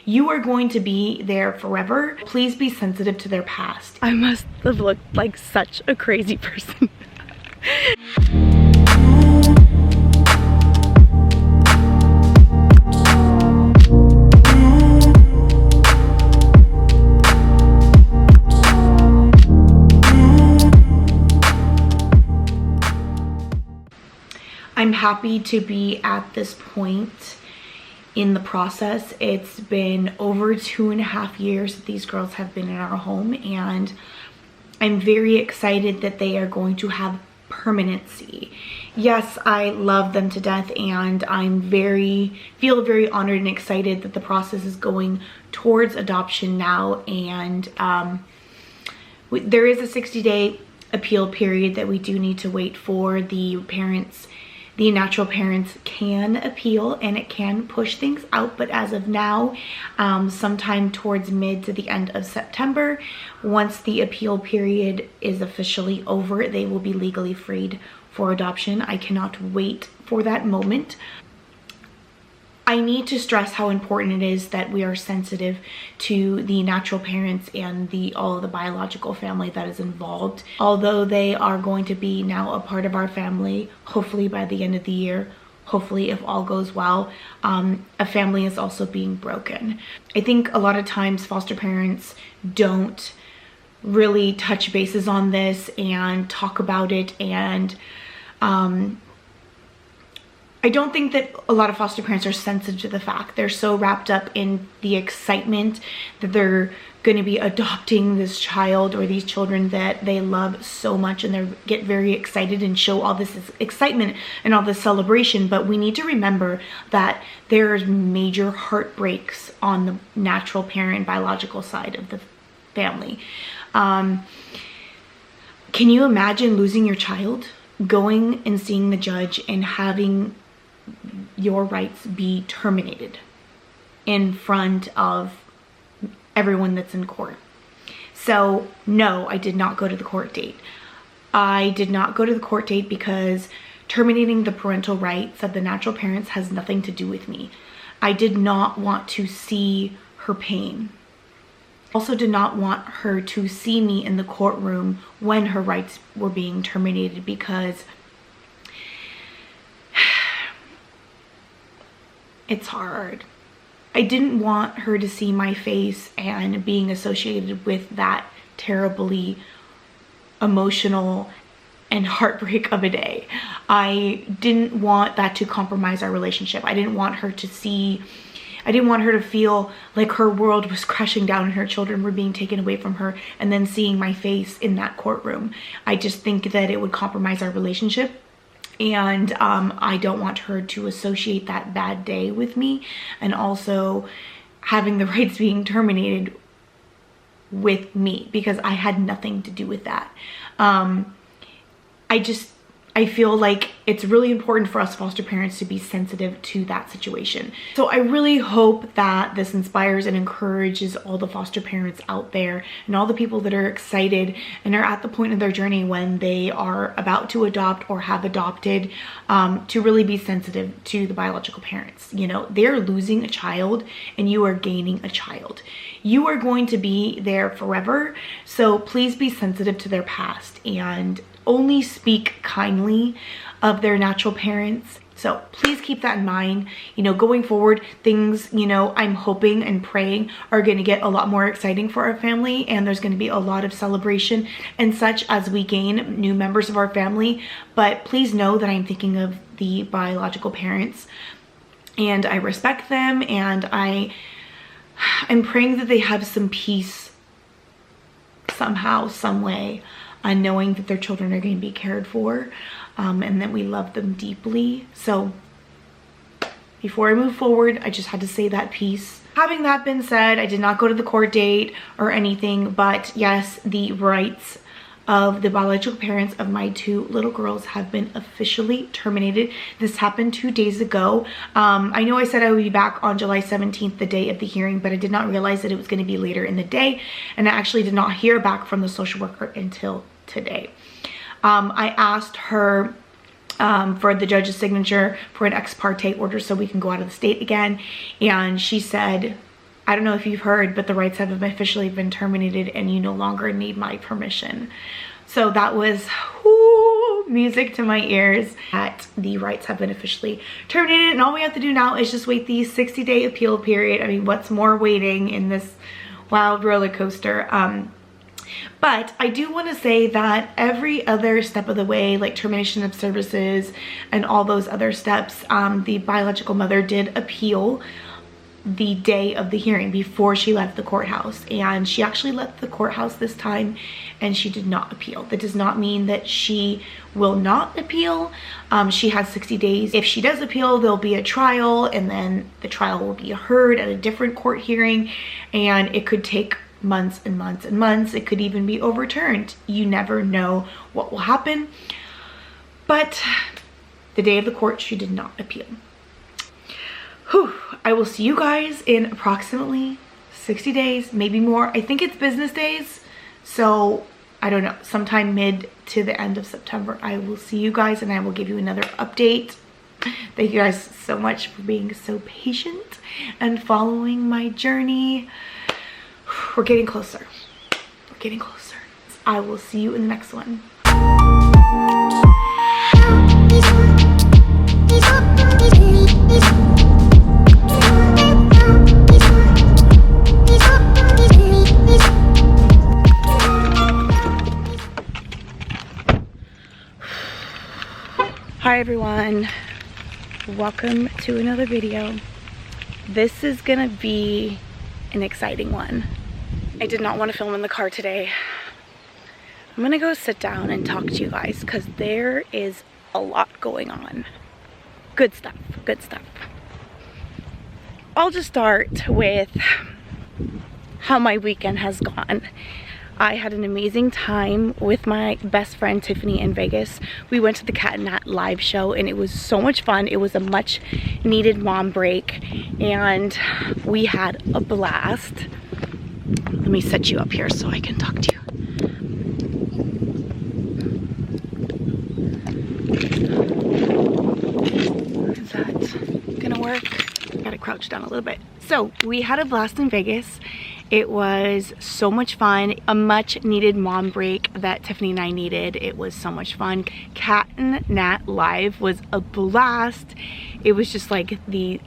You are going to be there forever. Please be sensitive to their past. I must have looked like such a crazy person. I'm happy to be at this point in the process. It's been over 2.5 years that these girls have been in our home, and I'm very excited that they are going to have permanency. Yes, I love them to death, and I'm feel very honored and excited that the process is going towards adoption now. And there is a 60-day appeal period that we do need to wait for. The parents, the natural parents, can appeal, and it can push things out, but as of now, sometime towards mid to the end of September, once the appeal period is officially over, they will be legally freed for adoption. I cannot wait for that moment. I need to stress how important it is that we are sensitive to the natural parents and all of the biological family that is involved. Although they are going to be now a part of our family, hopefully by the end of the year, hopefully if all goes well, a family is also being broken. I think a lot of times foster parents don't really touch bases on this and talk about it, and I don't think that a lot of foster parents are sensitive to the fact. They're so wrapped up in the excitement that they're going to be adopting this child or these children that they love so much, and they get very excited and show all this excitement and all this celebration. But we need to remember that there's major heartbreaks on the natural parent biological side of the family. Can you imagine losing your child, going and seeing the judge and having your rights be terminated in front of everyone that's in court? So no, I did not go to the court date. I did not go to the court date because terminating the parental rights of the natural parents has nothing to do with me. I did not want to see her pain. Also did not want her to see me in the courtroom when her rights were being terminated, because it's hard. I didn't want her to see my face and being associated with that terribly emotional and heartbreak of a day. I didn't want that to compromise our relationship. I didn't want her to feel like her world was crashing down and her children were being taken away from her, and then seeing my face in that courtroom. I just think that it would compromise our relationship. And I don't want her to associate that bad day with me, and also having the rights being terminated with me, because I had nothing to do with that. I feel like it's really important for us foster parents to be sensitive to that situation. So I really hope that this inspires and encourages all the foster parents out there and all the people that are excited and are at the point of their journey when they are about to adopt or have adopted, to really be sensitive to the biological parents. You know, they're losing a child and you are gaining a child. You are going to be there forever. So please be sensitive to their past and only speak kindly of their natural parents. So please keep that in mind. You know, going forward, things, you know, I'm hoping and praying are going to get a lot more exciting for our family, and there's going to be a lot of celebration and such as we gain new members of our family. But please know that I'm thinking of the biological parents, and I respect them, and I'm praying that they have some peace somehow, some way, knowing that their children are going to be cared for, and that we love them deeply. So before I move forward, I just had to say that piece. Having that been said, I did not go to the court date or anything, but yes, the rights of the biological parents of my 2 little girls have been officially terminated. This happened 2 days ago. I know I said I would be back on July 17th, the day of the hearing, but I did not realize that it was going to be later in the day, and I actually did not hear back from the social worker until today. I asked her for the judge's signature for an ex parte order so we can go out of the state again, and she said I don't know if you've heard, but the rights have officially been terminated and you no longer need my permission. So that was music to my ears that the rights have been officially terminated, and all we have to do now is just wait the 60-day appeal period. I mean, what's more waiting in this wild roller coaster? But I do want to say that every other step of the way, like termination of services and all those other steps, the biological mother did appeal the day of the hearing before she left the courthouse, and she actually left the courthouse this time and she did not appeal. That does not mean that she will not appeal. She has 60 days. If she does appeal, there'll be a trial, and then the trial will be heard at a different court hearing, and it could take months and months and months. It could even be overturned. You never know what will happen. But the day of the court, she did not appeal. Whew. I will see you guys in approximately 60 days, maybe more. I think it's business days, so I don't know, sometime mid to the end of September. I will see you guys and I will give you another update. Thank you guys so much for being so patient and following my journey. We're getting closer. We're getting closer. I will see you in the next one. Hi everyone, welcome to another video. This is gonna be an exciting one. I did not want to film in the car today. I'm gonna go sit down and talk to you guys because there is a lot going on. Good stuff, good stuff. I'll just start with how my weekend has gone. I had an amazing time with my best friend Tiffany in Vegas. We went to the Cat and Nat live show and it was so much fun. It was a much needed mom break and we had a blast. Let me set you up here so I can talk to you. Is that gonna work? Gotta crouch down a little bit. So we had a blast in Vegas. It was so much fun, a much needed mom break that Tiffany and I needed. It was so much fun. Cat and Nat live was a blast. It was just like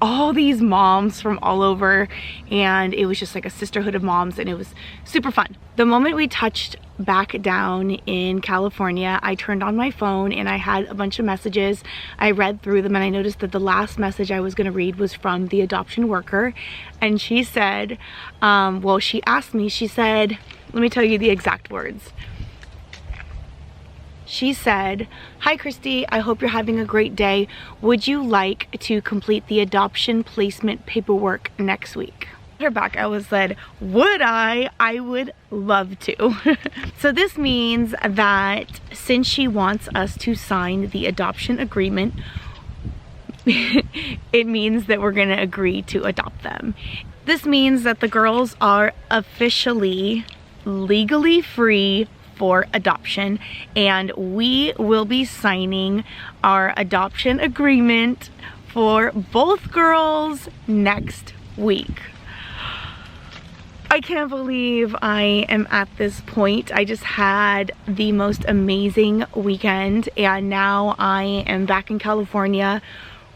all these moms from all over, and it was just like a sisterhood of moms, and it was super fun. The moment we touched back down in California, I turned on my phone and I had a bunch of messages. I read through them and I noticed that the last message I was going to read was from the adoption worker, and she said, well, she asked me, she said, let me tell you the exact words. She said, "Hi Christy, I hope you're having a great day. Would you like to complete the adoption placement paperwork next week?" Her back, I was said, would I would love to. So this means that since she wants us to sign the adoption agreement, it means that we're gonna agree to adopt them. This means that the girls are officially legally free for adoption, and we will be signing our adoption agreement for both girls next week. I can't believe I am at this point. I just had the most amazing weekend, and now I am back in California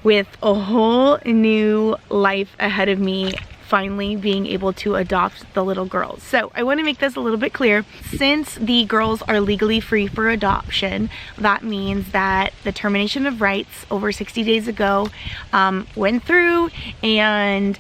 with a whole new life ahead of me, finally being able to adopt the little girls. So I want to make this a little bit clear. Since the girls are legally free for adoption, that means that the termination of rights over 60 days ago went through, and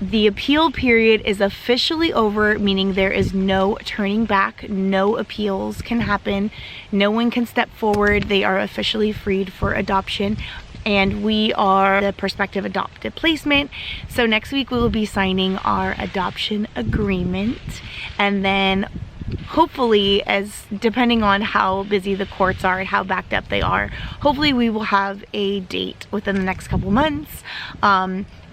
the appeal period is officially over, meaning there is no turning back, no appeals can happen, no one can step forward. They are officially freed for adoption, and we are the prospective adopted placement. So next week we will be signing our adoption agreement, and then hopefully, as depending on how busy the courts are and how backed up they are, hopefully we will have a date within the next couple months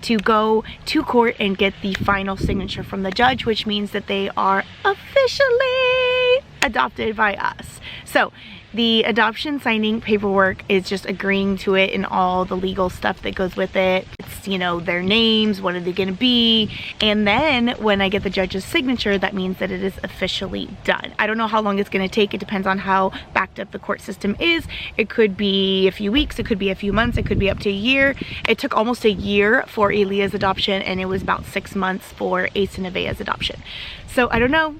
to go to court and get the final signature from the judge, which means that they are officially adopted by us. So the adoption signing paperwork is just agreeing to it and all the legal stuff that goes with it. It's, you know, their names, what are they gonna be? And then when I get the judge's signature, that means that it is officially done. I don't know how long it's gonna take. It depends on how backed up the court system is. It could be a few weeks, it could be a few months, it could be up to a year. It took almost a year for Elia's adoption, and it was about 6 months for Ace and Nevaeh's adoption. So I don't know.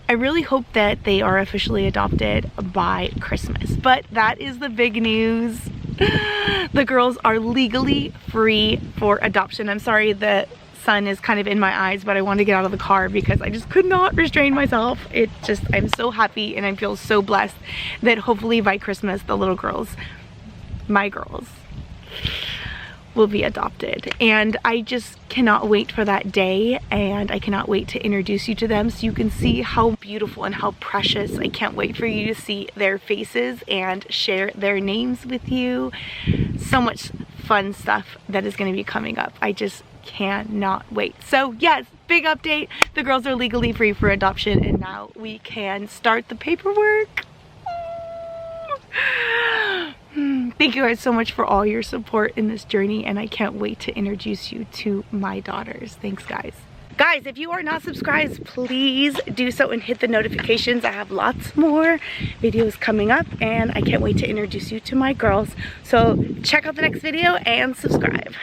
I really hope that they are officially adopted by Christmas, but that is the big news. The girls are legally free for adoption. I'm sorry the sun is kind of in my eyes, but I wanted to get out of the car because I just could not restrain myself. It just, I'm so happy and I feel so blessed that hopefully by Christmas the little girls, my girls, will be adopted, and I just cannot wait for that day, and I cannot wait to introduce you to them so you can see how beautiful and how precious. I can't wait for you to see their faces and share their names with you. So much fun stuff that is going to be coming up. I just cannot wait. So yes, big update. The girls are legally free for adoption, and now we can start the paperwork. Thank you guys so much for all your support in this journey, and I can't wait to introduce you to my daughters. Thanks, guys. Guys, if you are not subscribed, please do so and hit the notifications. I have lots more videos coming up, and I can't wait to introduce you to my girls. So check out the next video and subscribe.